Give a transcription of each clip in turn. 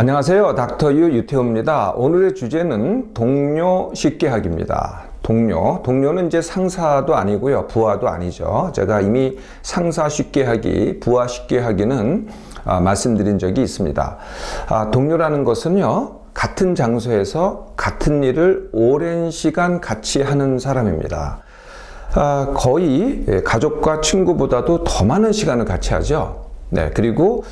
안녕하세요. 닥터유 유태호입니다. 오늘의 주제는 동료 쉽게 하기입니다. 동료는 이제 상사도 아니고요. 부하도 아니죠. 제가 이미 상사 쉽게 하기, 부하 쉽게 하기는 말씀드린 적이 있습니다. 동료라는 것은요. 같은 장소에서 같은 일을 오랜 시간 같이 하는 사람입니다. 거의 가족과 친구보다도 더 많은 시간을 같이 하죠. 네, 그리고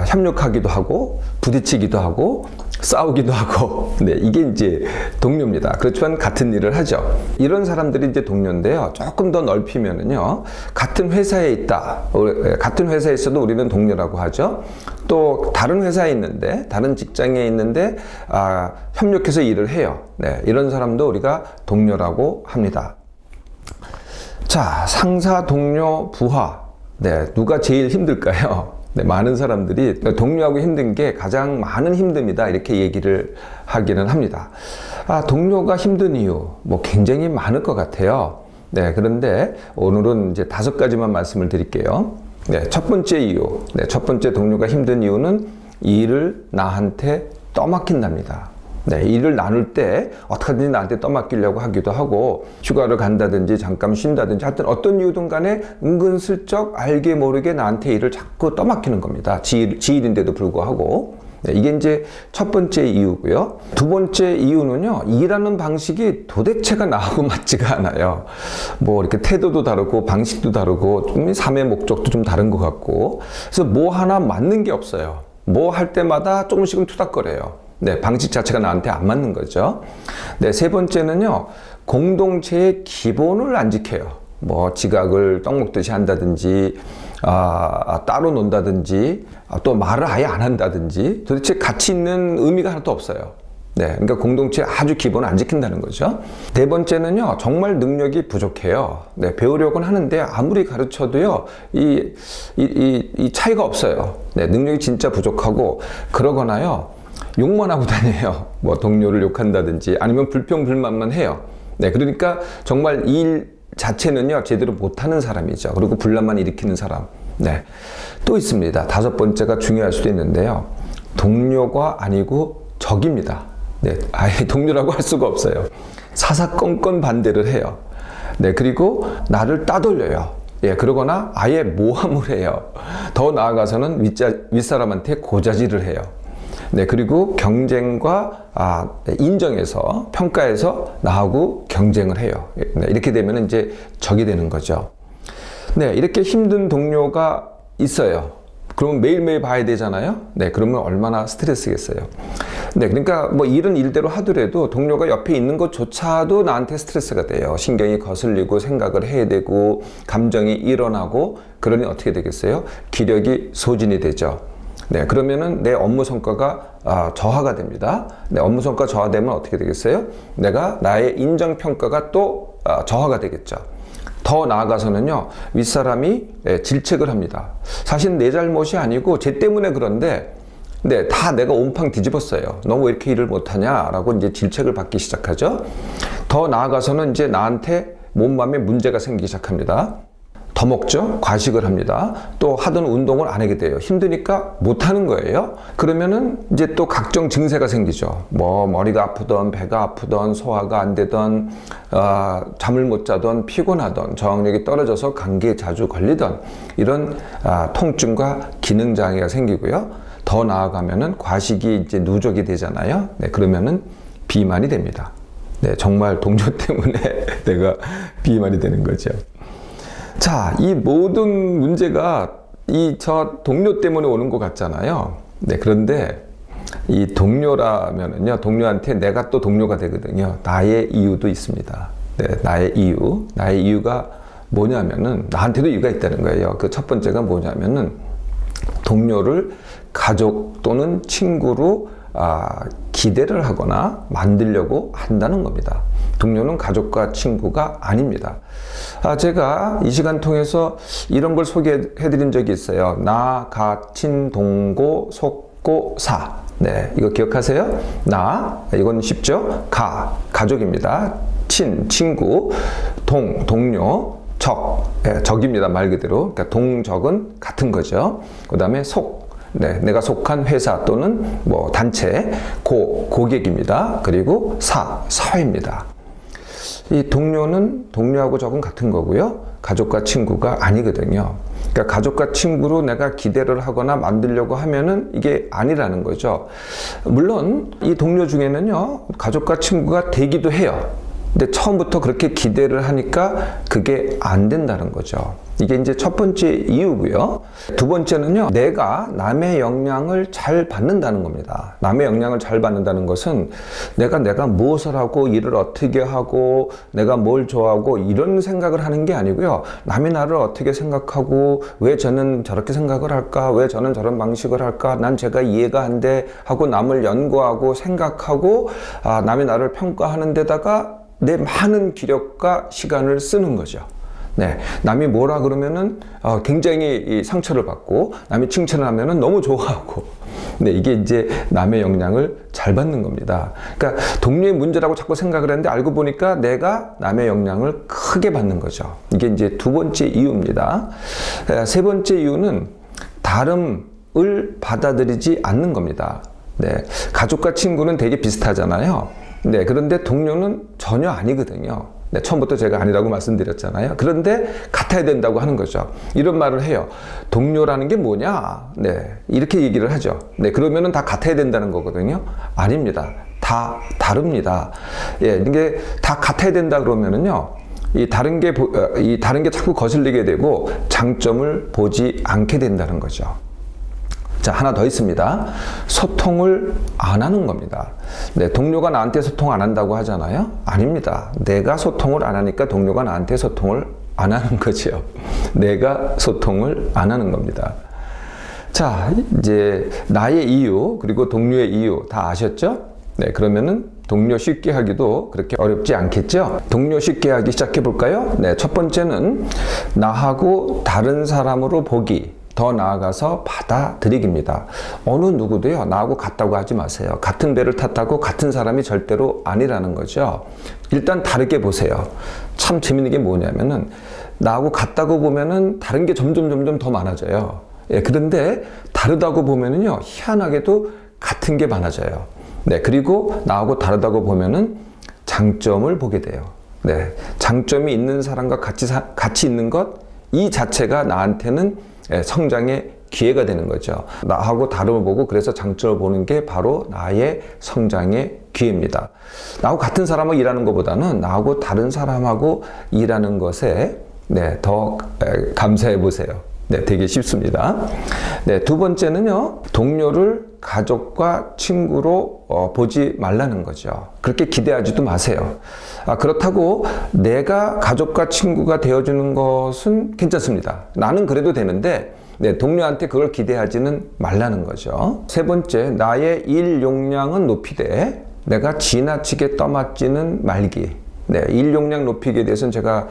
협력하기도 하고 부딪히기도 하고 싸우기도 하고, 네, 이게 이제 동료입니다. 그렇지만 같은 일을 하죠. 이런 사람들이 이제 동료인데요. 조금 더 넓히면은요, 같은 회사에 있다. 같은 회사에 있어도 우리는 동료라고 하죠. 또 다른 회사에 있는데, 다른 직장에 있는데 협력해서 일을 해요. 네, 이런 사람도 우리가 동료라고 합니다. 자, 상사, 동료, 부하. 네, 누가 제일 힘들까요? 네, 많은 사람들이 동료하고 힘든 게 가장 많은 힘듦이다 이렇게 얘기를 하기는 합니다. 동료가 힘든 이유 굉장히 많을 것 같아요. 네, 그런데 오늘은 이제 5가지만 말씀을 드릴게요. 네, 첫 번째 이유, 첫 번째 동료가 힘든 이유는 일을 나한테 떠맡긴답니다. 네, 일을 나눌 때 어떻게든지 나한테 떠맡기려고 하기도 하고, 휴가를 간다든지 잠깐 쉰다든지 하여튼 어떤 이유든 간에 은근슬쩍 알게 모르게 나한테 일을 자꾸 떠맡기는 겁니다. 지일인데도 불구하고. 네, 이게 이제 첫 번째 이유고요. 두 번째 이유는요, 일하는 방식이 도대체가 나하고 맞지가 않아요. 이렇게 태도도 다르고 방식도 다르고 좀 삶의 목적도 좀 다른 것 같고, 그래서 하나 맞는 게 없어요. 할 때마다 조금씩은 투닥거려요. 네, 방식 자체가 나한테 안 맞는 거죠. 네, 세 번째는요, 공동체의 기본을 안 지켜요. 지각을 떡 먹듯이 한다든지, 따로 논다든지, 또 말을 아예 안 한다든지, 도대체 가치 있는 의미가 하나도 없어요. 네, 그러니까 공동체 아주 기본을 안 지킨다는 거죠. 네 번째는요, 정말 능력이 부족해요. 네, 배우려고는 하는데 아무리 가르쳐도요, 이 차이가 없어요. 네, 능력이 진짜 부족하고, 그러거나요, 욕만 하고 다녀요. 동료를 욕한다든지 아니면 불평불만만 해요. 네, 그러니까 정말 일 자체는요, 제대로 못하는 사람이죠. 그리고 분란만 일으키는 사람. 네, 또 있습니다. 5번째가 중요할 수도 있는데요. 동료가 아니고 적입니다. 네, 아예 동료라고 할 수가 없어요. 사사건건 반대를 해요. 네, 그리고 나를 따돌려요. 예, 그러거나 아예 모함을 해요. 더 나아가서는 윗사람한테 고자질을 해요. 네, 그리고 경쟁과 인정해서 평가해서 나하고 경쟁을 해요. 네, 이렇게 되면 이제 적이 되는 거죠. 네, 이렇게 힘든 동료가 있어요. 그러면 매일매일 봐야 되잖아요. 네, 그러면 얼마나 스트레스겠어요. 네, 그러니까 일은 일대로 하더라도 동료가 옆에 있는 것조차도 나한테 스트레스가 돼요. 신경이 거슬리고 생각을 해야 되고 감정이 일어나고, 그러니 어떻게 되겠어요? 기력이 소진이 되죠. 네, 그러면은 내 업무 성과가 저하가 됩니다. 내 업무 성과 저하되면 어떻게 되겠어요? 나의 인정 평가가 또 저하가 되겠죠. 더 나아가서는요, 윗사람이 질책을 합니다. 사실 내 잘못이 아니고 쟤 때문에 그런데, 네, 다 내가 온팡 뒤집었어요. 너 왜 이렇게 일을 못하냐라고 이제 질책을 받기 시작하죠. 더 나아가서는 이제 나한테 몸맘에 문제가 생기기 시작합니다. 더 먹죠? 과식을 합니다. 또 하던 운동을 안 하게 돼요. 힘드니까 못 하는 거예요. 그러면은 이제 또 각종 증세가 생기죠. 머리가 아프던, 배가 아프던, 소화가 안 되던, 잠을 못 자던, 피곤하던, 저항력이 떨어져서 감기에 자주 걸리던 이런 통증과 기능 장애가 생기고요. 더 나아가면은 과식이 이제 누적이 되잖아요. 네, 그러면은 비만이 됩니다. 네, 정말 동료 때문에 내가 비만이 되는 거죠. 자, 이 모든 문제가 저 동료 때문에 오는 것 같잖아요. 네, 그런데 이 동료라면은요, 동료한테 내가 또 동료가 되거든요. 나의 이유도 있습니다. 네, 나의 이유가 뭐냐면은, 나한테도 이유가 있다는 거예요. 그 첫 번째가 뭐냐면은, 동료를 가족 또는 친구로 기대를 하거나 만들려고 한다는 겁니다. 동료는 가족과 친구가 아닙니다. 제가 이 시간 통해서 이런 걸 소개해 드린 적이 있어요. 나, 가, 친, 동고, 속고, 사. 네, 이거 기억하세요? 나, 이건 쉽죠? 가족입니다. 친, 친구, 동료, 적입니다. 말 그대로. 그러니까 동적은 같은 거죠. 그 다음에 속, 네, 내가 속한 회사 또는 뭐 단체, 고객입니다. 그리고 사회입니다. 이 동료는 동료하고 조금 같은 거고요. 가족과 친구가 아니거든요. 그러니까 가족과 친구로 내가 기대를 하거나 만들려고 하면은 이게 아니라는 거죠. 물론 이 동료 중에는요, 가족과 친구가 되기도 해요. 근데 처음부터 그렇게 기대를 하니까 그게 안 된다는 거죠. 이게 이제 첫 번째 이유고요. 두 번째는요, 내가 남의 영향을 잘 받는다는 겁니다. 남의 영향을 잘 받는다는 것은 내가 무엇을 하고 일을 어떻게 하고 내가 뭘 좋아하고 이런 생각을 하는 게 아니고요. 남이 나를 어떻게 생각하고 왜 저는 저렇게 생각을 할까? 왜 저는 저런 방식을 할까? 난 제가 이해가 안 돼 하고 남을 연구하고 생각하고 남이 나를 평가하는 데다가 내 많은 기력과 시간을 쓰는 거죠. 네, 남이 뭐라 그러면은 굉장히 상처를 받고 남이 칭찬을 하면은 너무 좋아하고, 네, 이게 이제 남의 영향을 잘 받는 겁니다. 그러니까 동료의 문제라고 자꾸 생각을 했는데 알고 보니까 내가 남의 영향을 크게 받는 거죠. 이게 이제 두 번째 이유입니다. 세 번째 이유는 다름을 받아들이지 않는 겁니다. 네, 가족과 친구는 되게 비슷하잖아요. 네, 그런데 동료는 전혀 아니거든요. 네, 처음부터 제가 아니라고 말씀드렸잖아요. 그런데 같아야 된다고 하는 거죠. 이런 말을 해요. 동료라는 게 뭐냐? 네, 이렇게 얘기를 하죠. 네, 그러면은 다 같아야 된다는 거거든요. 아닙니다. 다 다릅니다. 예, 이게 다 같아야 된다 그러면은요, 이 다른 게 자꾸 거슬리게 되고 장점을 보지 않게 된다는 거죠. 자, 하나 더 있습니다. 소통을 안 하는 겁니다. 네, 동료가 나한테 소통 안 한다고 하잖아요. 아닙니다. 내가 소통을 안 하니까 동료가 나한테 소통을 안 하는 거죠. 내가 소통을 안 하는 겁니다. 자, 이제 나의 이유 그리고 동료의 이유 다 아셨죠? 네, 그러면은 동료 쉽게 하기도 그렇게 어렵지 않겠죠? 동료 쉽게 하기 시작해 볼까요? 네, 첫 번째는 나하고 다른 사람으로 보기. 더 나아가서 받아들이기입니다. 어느 누구도요, 나하고 같다고 하지 마세요. 같은 배를 탔다고 같은 사람이 절대로 아니라는 거죠. 일단 다르게 보세요. 참 재밌는 게 뭐냐면은, 나하고 같다고 보면은 다른 게 점점 더 많아져요. 예, 그런데 다르다고 보면은요, 희한하게도 같은 게 많아져요. 네, 그리고 나하고 다르다고 보면은 장점을 보게 돼요. 네, 장점이 있는 사람과 같이 있는 것, 이 자체가 나한테는 성장의 기회가 되는 거죠. 나하고 다름을 보고 그래서 장점을 보는 게 바로 나의 성장의 기회입니다. 나하고 같은 사람하고 일하는 것보다는 나하고 다른 사람하고 일하는 것에 더 감사해 보세요. 네, 되게 쉽습니다. 네, 두 번째는요, 동료를 가족과 친구로 보지 말라는 거죠. 그렇게 기대하지도 마세요. 그렇다고 내가 가족과 친구가 되어주는 것은 괜찮습니다. 나는 그래도 되는데, 네, 동료한테 그걸 기대하지는 말라는 거죠. 세 번째, 나의 일 용량은 높이되 내가 지나치게 떠맡지는 말기. 네, 일 용량 높이기에 대해서는 제가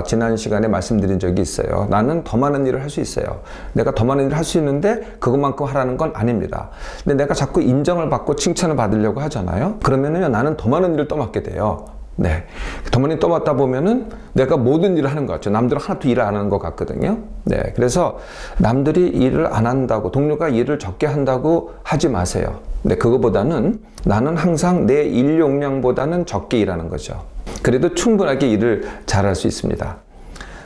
지난 시간에 말씀드린 적이 있어요. 나는 더 많은 일을 할 수 있어요. 내가 더 많은 일을 할 수 있는데 그것만큼 하라는 건 아닙니다. 근데 내가 자꾸 인정을 받고 칭찬을 받으려고 하잖아요. 그러면은 나는 더 많은 일을 떠맡게 돼요. 네, 더 많이 떠맡다 보면은 내가 모든 일을 하는 것 같죠. 남들은 하나도 일을 안 하는 것 같거든요. 네, 그래서 남들이 일을 안 한다고, 동료가 일을 적게 한다고 하지 마세요. 네, 그거보다는 나는 항상 내 일 용량보다는 적게 일하는 거죠. 그래도 충분하게 일을 잘할 수 있습니다.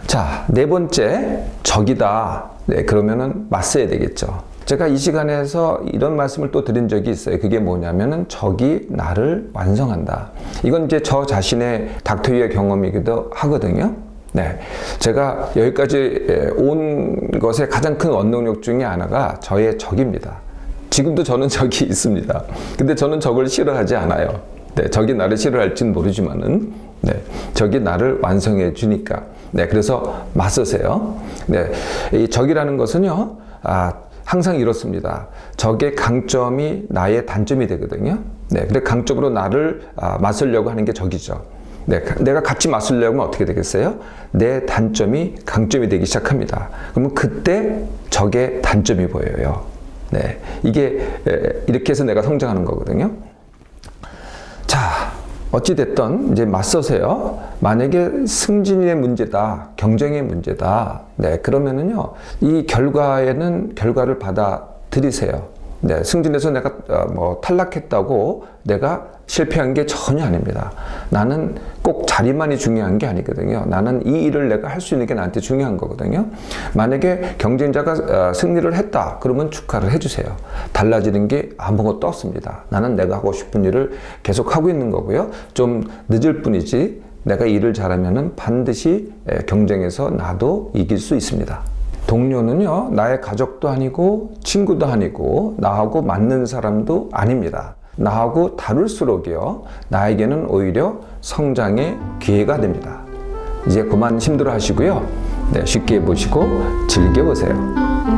자, 네 번째, 적이다. 네, 그러면은 맞서야 되겠죠. 제가 이 시간에서 이런 말씀을 또 드린 적이 있어요. 그게 뭐냐면은 적이 나를 완성한다. 이건 이제 저 자신의 닥터유의 경험이기도 하거든요. 네, 제가 여기까지 온 것의 가장 큰 원동력 중에 하나가 저의 적입니다. 지금도 저는 적이 있습니다. 근데 저는 적을 싫어하지 않아요. 네, 적이 나를 싫어할지는 모르지만은, 네, 적이 나를 완성해 주니까. 네, 그래서 맞서세요. 네, 이 적이라는 것은요, 항상 이렇습니다. 적의 강점이 나의 단점이 되거든요. 네, 그래 강적으로 나를 맞서려고 하는 게 적이죠. 네, 내가 같이 맞서려고 하면 어떻게 되겠어요? 내 단점이 강점이 되기 시작합니다. 그러면 그때 적의 단점이 보여요. 네, 이게 이렇게 해서 내가 성장하는 거거든요. 자, 어찌됐든 이제 맞서세요. 만약에 승진의 문제다, 경쟁의 문제다. 네, 그러면은요, 이 결과를 들이세요. 네, 승진해서 내가 탈락했다고 내가 실패한 게 전혀 아닙니다. 나는 꼭 자리만이 중요한 게 아니거든요. 나는 이 일을 내가 할 수 있는 게 나한테 중요한 거거든요. 만약에 경쟁자가 승리를 했다, 그러면 축하를 해주세요. 달라지는 게 아무것도 없습니다. 나는 내가 하고 싶은 일을 계속 하고 있는 거고요. 좀 늦을 뿐이지 내가 일을 잘하면은 반드시 경쟁에서 나도 이길 수 있습니다. 동료는요, 나의 가족도 아니고 친구도 아니고 나하고 맞는 사람도 아닙니다. 나하고 다를수록이요, 나에게는 오히려 성장의 기회가 됩니다. 이제 그만 힘들어 하시고요. 네, 쉽게 보시고 즐겨보세요.